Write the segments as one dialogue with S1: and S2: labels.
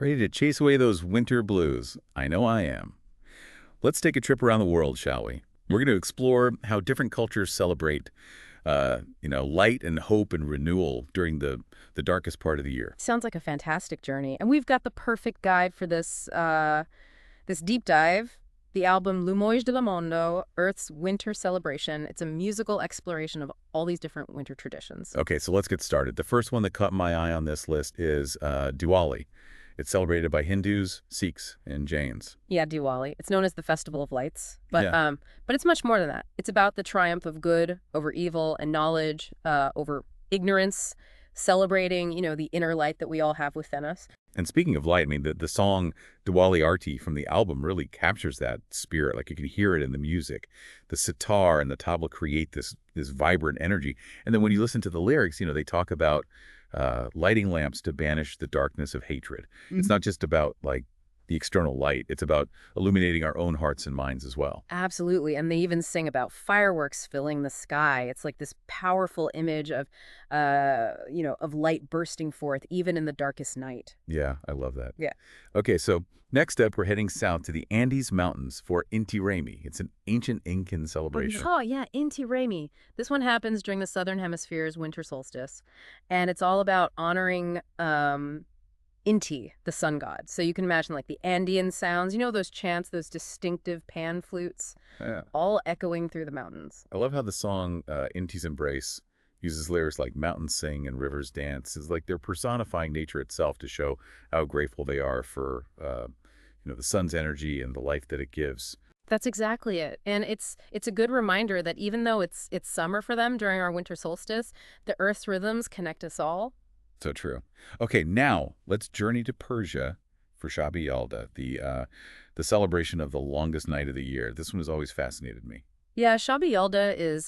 S1: Ready to chase away those winter blues? I know I am. Let's take a trip around the world, shall we? We're going to explore how different cultures celebrate, light and hope and renewal during the darkest part of the year.
S2: Sounds like a fantastic journey. And we've got the perfect guide for this deep dive. The album Lumoj de la Mondo, Earth's Winter Celebration. It's a musical exploration of all these different winter traditions.
S1: Okay, so let's get started. The first one that caught my eye on this list is Diwali. It's celebrated by Hindus, Sikhs, and Jains.
S2: Yeah, Diwali. It's known as the Festival of Lights, but
S1: Yeah.
S2: but it's much more than that. It's about the triumph of good over evil and knowledge over ignorance, celebrating, the inner light that we all have within us.
S1: And speaking of light, I mean, the song Diwali Aarti from the album really captures that spirit. Like you can hear it in the music. The sitar and the tabla create this vibrant energy. And then when you listen to the lyrics, they talk about lighting lamps to banish the darkness of hatred. It's not just about like the external light. It's about illuminating our own hearts and minds as well.
S2: Absolutely. And they even sing about fireworks filling the sky. It's like this powerful image of light bursting forth even in the darkest night.
S1: Yeah, I love that.
S2: Yeah.
S1: Okay, so next up, we're heading south to the Andes Mountains for Inti Raymi. It's an ancient Incan celebration.
S2: Oh, yeah, Inti Raymi. This one happens during the Southern Hemisphere's winter solstice. And it's all about honoring Inti, the sun god. So you can imagine like the Andean sounds, those chants, those distinctive pan flutes,
S1: Yeah.
S2: all echoing through the mountains.
S1: I love how the song Inti's Embrace uses lyrics like mountains sing and rivers dance. It's like they're personifying nature itself to show how grateful they are for, the sun's energy and the life that it gives.
S2: That's exactly it. And it's a good reminder that even though it's summer for them during our winter solstice, the Earth's rhythms connect us all.
S1: So true. Okay, now let's journey to Persia for Shābī Yalda, the celebration of the longest night of the year. This one has always fascinated me.
S2: Yeah, Shābī Yalda is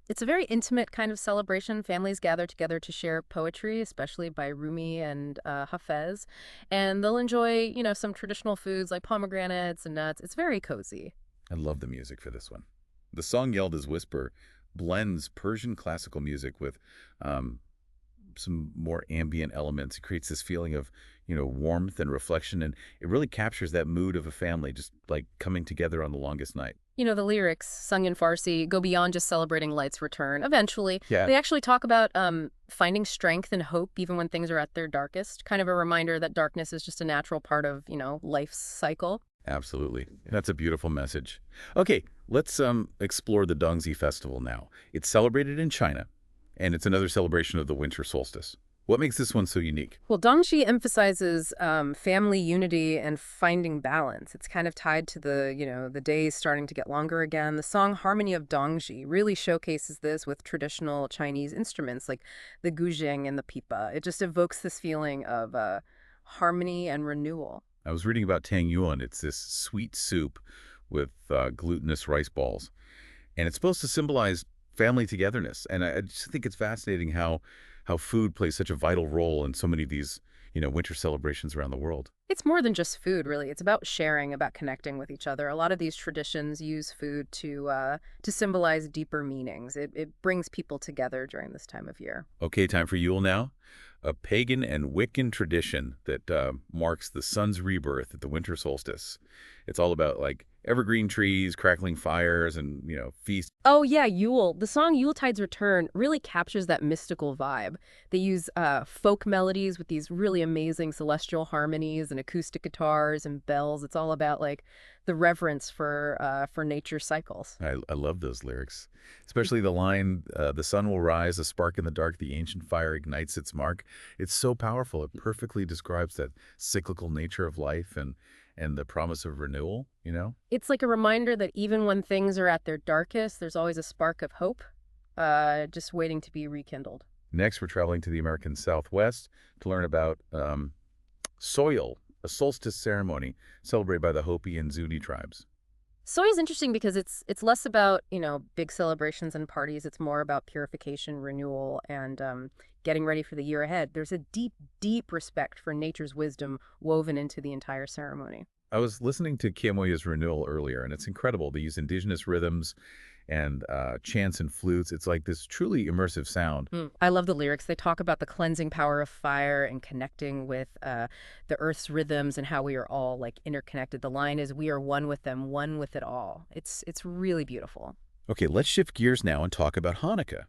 S2: it's a very intimate kind of celebration. Families gather together to share poetry, especially by Rumi and Hafez, and they'll enjoy, some traditional foods like pomegranates and nuts. It's very cozy.
S1: I love the music for this one. The song Yalda's Whisper blends Persian classical music with some more ambient elements. It creates this feeling of, warmth and reflection, and it really captures that mood of a family just like coming together on the longest night.
S2: The lyrics, sung in Farsi, go beyond just celebrating light's return. Eventually,
S1: Yeah,
S2: they actually talk about finding strength and hope even when things are at their darkest. Kind of a reminder that darkness is just a natural part of, life's cycle.
S1: absolutely. That's a beautiful message. Okay, let's explore the Dongzhi Festival now. It's celebrated in China, and it's another celebration of the winter solstice. What makes this one so unique?
S2: Well, Dongxi emphasizes family unity and finding balance. It's kind of tied to the days starting to get longer again. The song Harmony of Dongxi really showcases this with traditional Chinese instruments like the guzheng and the pipa. It just evokes this feeling of harmony and renewal.
S1: I was reading about Tang Yuan. It's this sweet soup with glutinous rice balls, and it's supposed to symbolize family togetherness. And I just think it's fascinating how food plays such a vital role in so many of these, winter celebrations around the world.
S2: It's more than just food, really. It's about sharing, about connecting with each other. A lot of these traditions use food to symbolize deeper meanings. It brings people together during this time of year.
S1: Okay, time for Yule now. A pagan and Wiccan tradition that marks the sun's rebirth at the winter solstice. It's all about like evergreen trees, crackling fires, and feasts.
S2: Oh yeah, Yule. The song Yuletide's Return really captures that mystical vibe. They use folk melodies with these really amazing celestial harmonies and acoustic guitars and bells. It's all about like the reverence for nature's cycles.
S1: I love those lyrics, especially the line, "The sun will rise, a spark in the dark, the ancient fire ignites its mark." It's so powerful. It perfectly describes that cyclical nature of life and the promise of renewal.
S2: It's like a reminder that even when things are at their darkest, there's always a spark of hope, just waiting to be rekindled.
S1: Next, we're traveling to the American Southwest to learn about Soil, a solstice ceremony celebrated by the Hopi and Zuni tribes.
S2: Soy is interesting because it's less about, big celebrations and parties. It's more about purification, renewal, and getting ready for the year ahead. There's a deep, deep respect for nature's wisdom woven into the entire ceremony.
S1: I was listening to Kiemoya's Renewal earlier, and it's incredible. They use indigenous rhythms and chants and flutes. It's like this truly immersive sound.
S2: I love the lyrics. They talk about the cleansing power of fire and connecting with the earth's rhythms and how we are all like interconnected. The line is, "We are one with them, one with it all." It's really beautiful.
S1: Okay, let's shift gears now and talk about Hanukkah.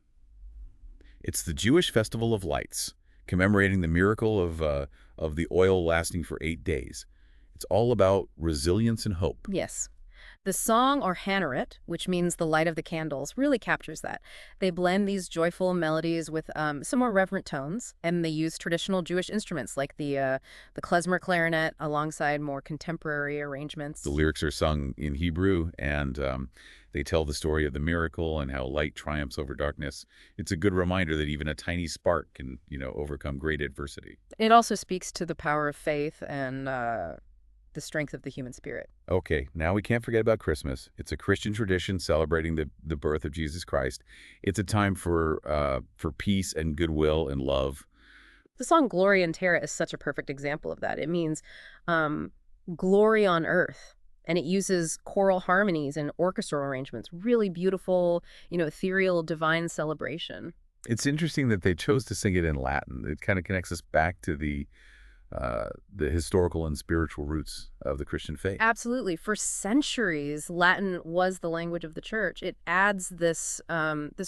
S1: It's the Jewish festival of lights, commemorating the miracle of the oil lasting for 8 days. It's all about resilience and hope.
S2: Yes. The song, or Hanurit, which means the light of the candles, really captures that. They blend these joyful melodies with some more reverent tones, and they use traditional Jewish instruments like the klezmer clarinet alongside more contemporary arrangements.
S1: The lyrics are sung in Hebrew, and they tell the story of the miracle and how light triumphs over darkness. It's a good reminder that even a tiny spark can, overcome great adversity.
S2: It also speaks to the power of faith and the strength of the human spirit.
S1: Okay, now we can't forget about Christmas. It's a Christian tradition celebrating the birth of Jesus Christ. It's a time for peace and goodwill and love.
S2: The song Gloria in Terra is such a perfect example of that. It means glory on earth. And it uses choral harmonies and orchestral arrangements. Really beautiful, ethereal, divine celebration.
S1: It's interesting that they chose to sing it in Latin. It kind of connects us back to the historical and spiritual roots of the Christian faith.
S2: Absolutely. For centuries, Latin was the language of the church. It adds this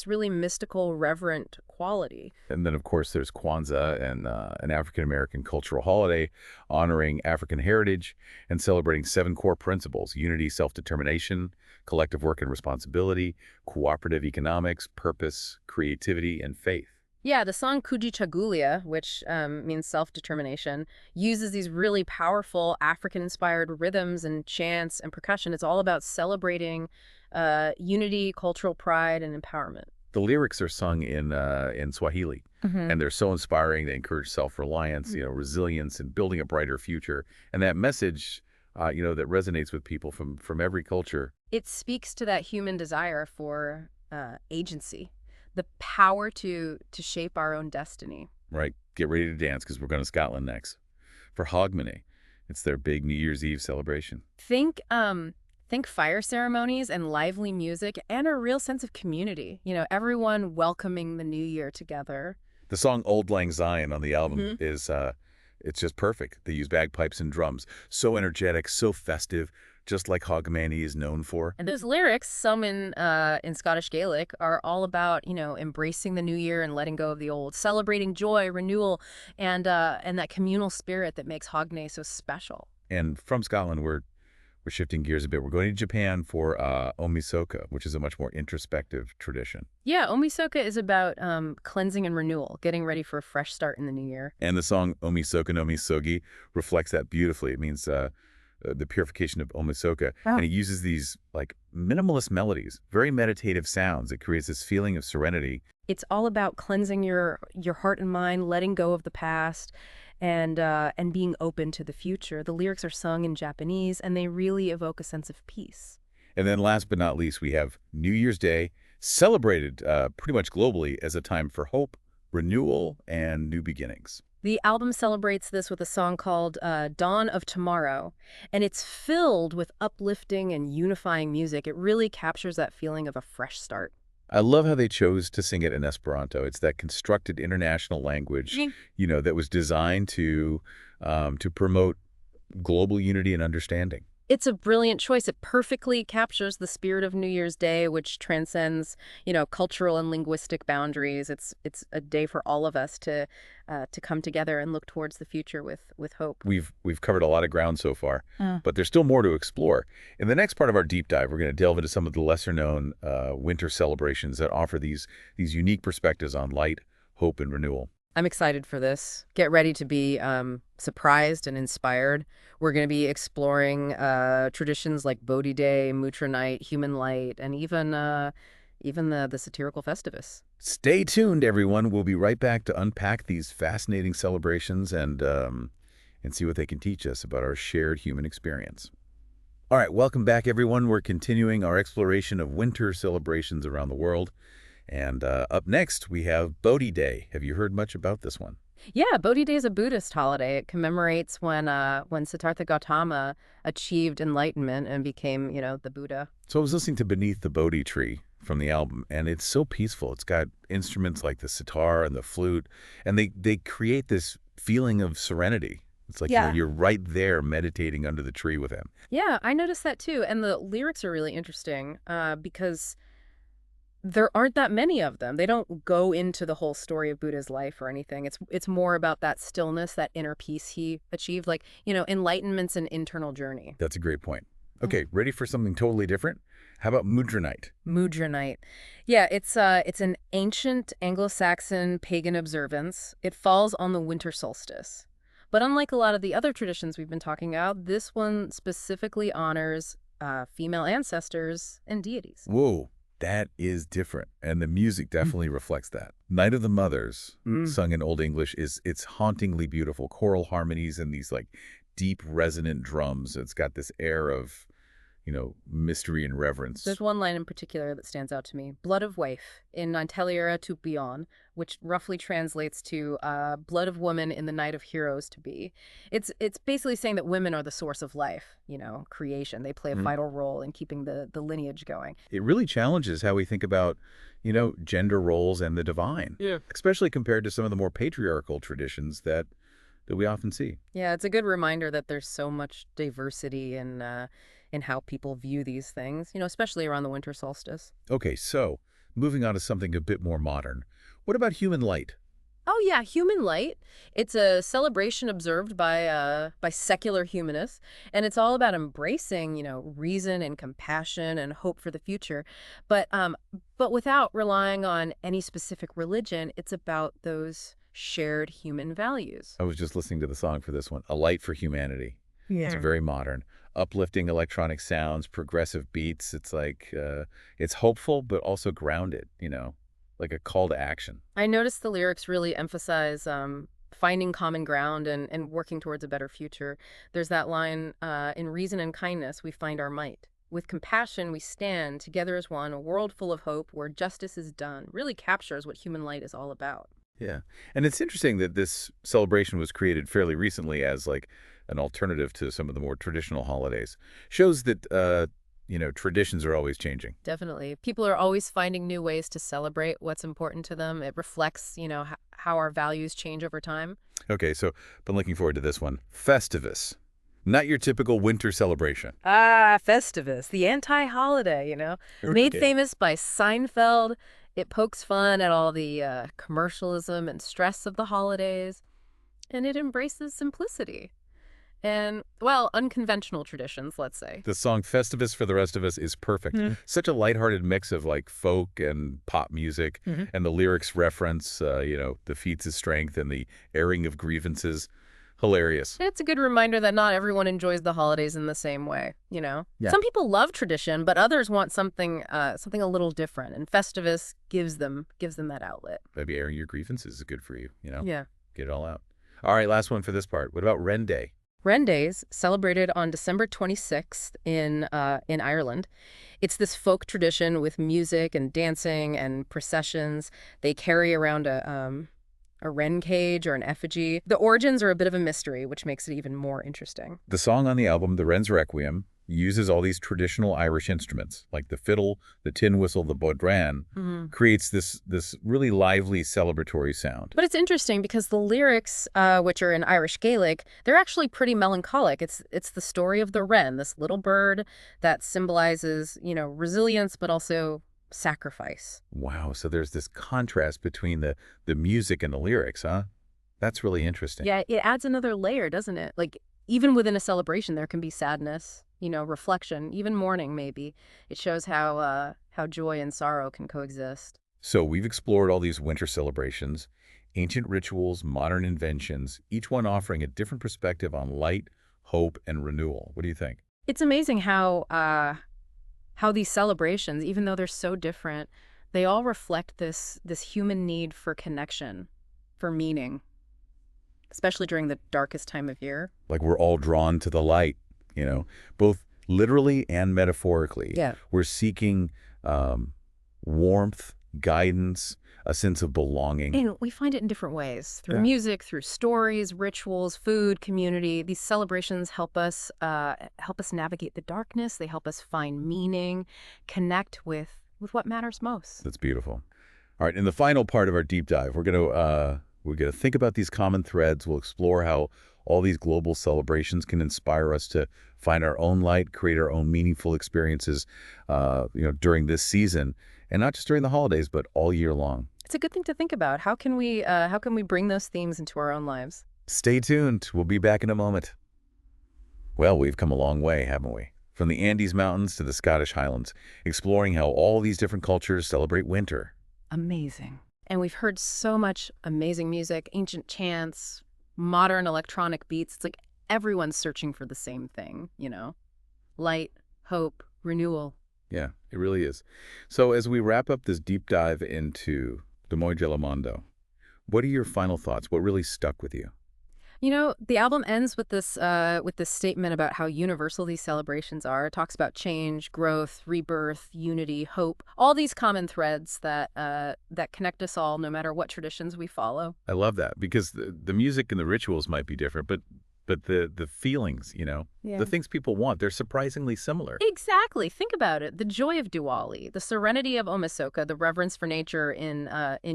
S2: really mystical, reverent quality.
S1: And then, of course, there's Kwanzaa, and an African-American cultural holiday honoring African heritage and celebrating 7 core principles: unity, self-determination, collective work and responsibility, cooperative economics, purpose, creativity, and faith.
S2: Yeah, the song 𝗧𝗔𝗧𝗔𝗓, which means self-determination, uses these really powerful African-inspired rhythms and chants and percussion. It's all about celebrating unity, cultural pride, and empowerment.
S1: The lyrics are sung in Swahili, and they're so inspiring. They encourage self-reliance, resilience, and building a brighter future. And that message, that resonates with people from every culture.
S2: It speaks to that human desire for agency. The power to shape our own destiny.
S1: Right. Get ready to dance, because we're going to Scotland next. For Hogmanay, it's their big New Year's Eve celebration.
S2: Think fire ceremonies and lively music and a real sense of community. Everyone welcoming the new year together.
S1: The song Auld Lang Syne on the album is it's just perfect. They use bagpipes and drums. So energetic, so festive, just like Hogmanay is known for.
S2: And those lyrics, some in Scottish Gaelic, are all about, embracing the new year and letting go of the old, celebrating joy, renewal, and that communal spirit that makes Hogmanay so special.
S1: And from Scotland, we're shifting gears a bit. We're going to Japan for Omisoka, which is a much more introspective tradition.
S2: Yeah, Omisoka is about cleansing and renewal, getting ready for a fresh start in the new year.
S1: And the song Omisoka no Misogi reflects that beautifully. It means the purification of Omisoka. And it uses these like minimalist melodies, very meditative sounds. It creates this feeling of serenity.
S2: It's all about cleansing your heart and mind, letting go of the past, and being open to the future. The lyrics are sung in Japanese, and they really evoke a sense of peace.
S1: And then last but not least, we have New Year's Day, celebrated pretty much globally as a time for hope, renewal, and new beginnings.
S2: The album celebrates this with a song called Dawn of Tomorrow, and it's filled with uplifting and unifying music. It really captures that feeling of a fresh start.
S1: I love how they chose to sing it in Esperanto. It's that constructed international language, that was designed to promote global unity and understanding.
S2: It's a brilliant choice. It perfectly captures the spirit of New Year's Day, which transcends, cultural and linguistic boundaries. It's a day for all of us to come together and look towards the future with hope.
S1: We've covered a lot of ground so far, but there's still more to explore. In the next part of our deep dive, we're going to delve into some of the lesser-known winter celebrations that offer these unique perspectives on light, hope, and renewal.
S2: I'm excited for this. Get ready to be surprised and inspired. We're going to be exploring traditions like Bodhi Day, Mutra Night, Human Light, and even the satirical Festivus.
S1: Stay tuned, everyone. We'll be right back to unpack these fascinating celebrations and see what they can teach us about our shared human experience. All right, welcome back, everyone. We're continuing our exploration of winter celebrations around the world. And up next, we have Bodhi Day. Have you heard much about this one?
S2: Yeah, Bodhi Day is a Buddhist holiday. It commemorates when Siddhartha Gautama achieved enlightenment and became, the Buddha.
S1: So I was listening to Beneath the Bodhi Tree from the album, and it's so peaceful. It's got instruments like the sitar and the flute, and they create this feeling of serenity. It's like,
S2: Yeah.
S1: you're right there meditating under the tree with him.
S2: Yeah, I noticed that too. And the lyrics are really interesting because there aren't that many of them. They don't go into the whole story of Buddha's life or anything. It's more about that stillness, that inner peace he achieved, like, enlightenment's an internal journey.
S1: That's a great point. Okay, ready for something totally different? How about 𝗧𗔔𗓉 Night?
S2: 𝗧𗔔𗓉 Night. Yeah, it's an ancient Anglo-Saxon pagan observance. It falls on the winter solstice. But unlike a lot of the other traditions we've been talking about, this one specifically honors female ancestors and deities.
S1: Whoa, that is different, and the music definitely reflects that. Night of the Mothers, sung in Old English, it's hauntingly beautiful. Choral harmonies and these like deep resonant drums. It's got this air of, mystery and reverence.
S2: There's one line in particular that stands out to me. Blood of wife in 𝗓𝗓𝗓𝗓𝗓𝗓𝗓𝗓𝗓𝗓𝗓𝗓𝗓𝗓𝗓, which roughly translates to blood of woman in the night of heroes to be. It's basically saying that women are the source of life, creation. They play a vital role in keeping the lineage going.
S1: It really challenges how we think about, gender roles and the divine. Yeah. Especially compared to some of the more patriarchal traditions that we often see.
S2: Yeah, it's a good reminder that there's so much diversity in how people view these things, especially around the winter solstice.
S1: Okay, so moving on to something a bit more modern. What about human light?
S2: Oh yeah, human light. It's a celebration observed by secular humanists, and it's all about embracing, reason and compassion and hope for the future. But without relying on any specific religion, it's about those shared human values.
S1: I was just listening to the song for this one, A Light for Humanity.
S2: Yeah.
S1: It's very modern. Uplifting electronic sounds, progressive beats. It's like, it's hopeful, but also grounded, like a call to action.
S2: I noticed the lyrics really emphasize finding common ground and working towards a better future. There's that line, in reason and kindness, we find our might. With compassion, we stand together as one, a world full of hope where justice is done. Really captures what human light is all about.
S1: Yeah. And it's interesting that this celebration was created fairly recently as like an alternative to some of the more traditional holidays. Shows that, traditions are always changing.
S2: Definitely. People are always finding new ways to celebrate what's important to them. It reflects, how our values change over time.
S1: Okay, so been looking forward to this one. Festivus. Not your typical winter celebration.
S2: Ah, Festivus, the anti-holiday, Made famous by Seinfeld. It pokes fun at all the commercialism and stress of the holidays, and it embraces simplicity and, well, unconventional traditions, let's say.
S1: The song Festivus for the Rest of Us is perfect. Such a lighthearted mix of like folk and pop music, and the lyrics reference, the feats of strength and the airing of grievances. Hilarious.
S2: It's a good reminder that not everyone enjoys the holidays in the same way,
S1: Yeah.
S2: Some people love tradition, but others want something a little different, and Festivus gives them that outlet.
S1: Maybe airing your grievances is good for you,
S2: Yeah.
S1: Get it all out. All right, last one for this part. What about Wren Day?
S2: Wren Days, celebrated on December 26th in Ireland. It's this folk tradition with music and dancing and processions. They carry around a wren cage or an effigy. The origins are a bit of a mystery, which makes it even more interesting.
S1: The song on the album, The Wren's Requiem, uses all these traditional Irish instruments, like the fiddle, the tin whistle, the bodhran, creates this really lively celebratory sound.
S2: But it's interesting because the lyrics, which are in Irish Gaelic, they're actually pretty melancholic. It's the story of the wren, this little bird that symbolizes, resilience, but also sacrifice.
S1: Wow, so there's this contrast between the music and the lyrics, huh? That's really interesting.
S2: Yeah, it adds another layer, doesn't it? Like, even within a celebration, there can be sadness, reflection, even mourning, maybe. It shows how joy and sorrow can coexist.
S1: So we've explored all these winter celebrations, ancient rituals, modern inventions, each one offering a different perspective on light, hope, and renewal. What do you think?
S2: It's amazing how these celebrations, even though they're so different, they all reflect this human need for connection, for meaning, especially during the darkest time of year.
S1: Like we're all drawn to the light, both literally and metaphorically.
S2: Yeah.
S1: We're seeking warmth, guidance, a sense of belonging.
S2: And we find it in different ways, through music, through stories, rituals, food, community. These celebrations help us navigate the darkness. They help us find meaning, connect with with what matters most.
S1: That's beautiful. All right, in the final part of our deep dive, we're gonna think about these common threads. We'll explore how all these global celebrations can inspire us to find our own light, create our own meaningful experiences, during this season, and not just during the holidays, but all year long.
S2: It's a good thing to think about. How can we bring those themes into our own lives?
S1: Stay tuned. We'll be back in a moment. Well, we've come a long way, haven't we? From the Andes Mountains to the Scottish Highlands, exploring how all these different cultures celebrate winter.
S2: Amazing. And we've heard so much amazing music, ancient chants, modern electronic beats. It's like everyone's searching for the same thing, light, hope, renewal.
S1: Yeah, it really is. So as we wrap up this deep dive into Lumoj y Mondo, what are your final thoughts? What really stuck with you?
S2: The album ends with this statement about how universal these celebrations are. It talks about change, growth, rebirth, unity, hope, all these common threads that connect us all, no matter what traditions we follow.
S1: I love that because the music and the rituals might be different, but the feelings,
S2: Yeah.
S1: the things people want, they're surprisingly similar.
S2: Exactly. Think about it. The joy of Diwali, the serenity of _ōmisoka, the reverence for nature in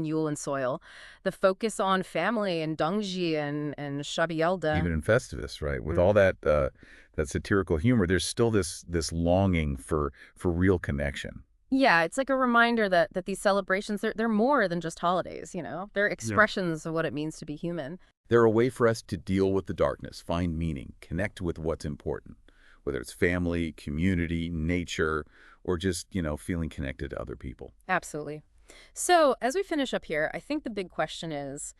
S2: Yule and soil, the focus on family and 𝗔𝗓𝗓 and 𝗑ᗕᗕᗓ.
S1: Even in Festivus, right? With all that satirical humor, there's still this longing for real connection.
S2: Yeah, it's like a reminder that these celebrations, they're more than just holidays, They're expressions of what it means to be human.
S1: They're a way for us to deal with the darkness, find meaning, connect with what's important, whether it's family, community, nature, or just, feeling connected to other people.
S2: Absolutely. So as we finish up here, I think the big question is,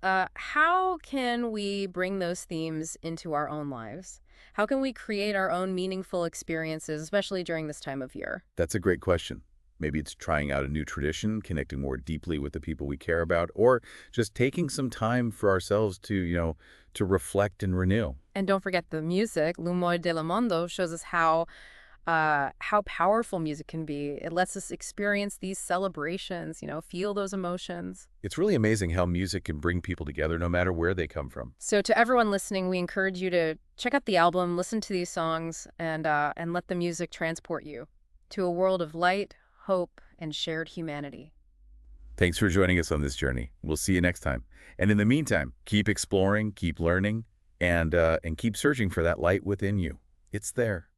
S2: how can we bring those themes into our own lives? How can we create our own meaningful experiences, especially during this time of year?
S1: That's a great question. Maybe it's trying out a new tradition, connecting more deeply with the people we care about, or just taking some time for ourselves to reflect and renew.
S2: And don't forget the music. Lumoj y Mondo shows us how powerful music can be. It lets us experience these celebrations, feel those emotions.
S1: It's really amazing how music can bring people together no matter where they come from.
S2: So to everyone listening, we encourage you to check out the album, listen to these songs, and let the music transport you to a world of light, hope, and shared humanity.
S1: Thanks for joining us on this journey. We'll see you next time. And in the meantime, keep exploring, keep learning, and keep searching for that light within you. It's there.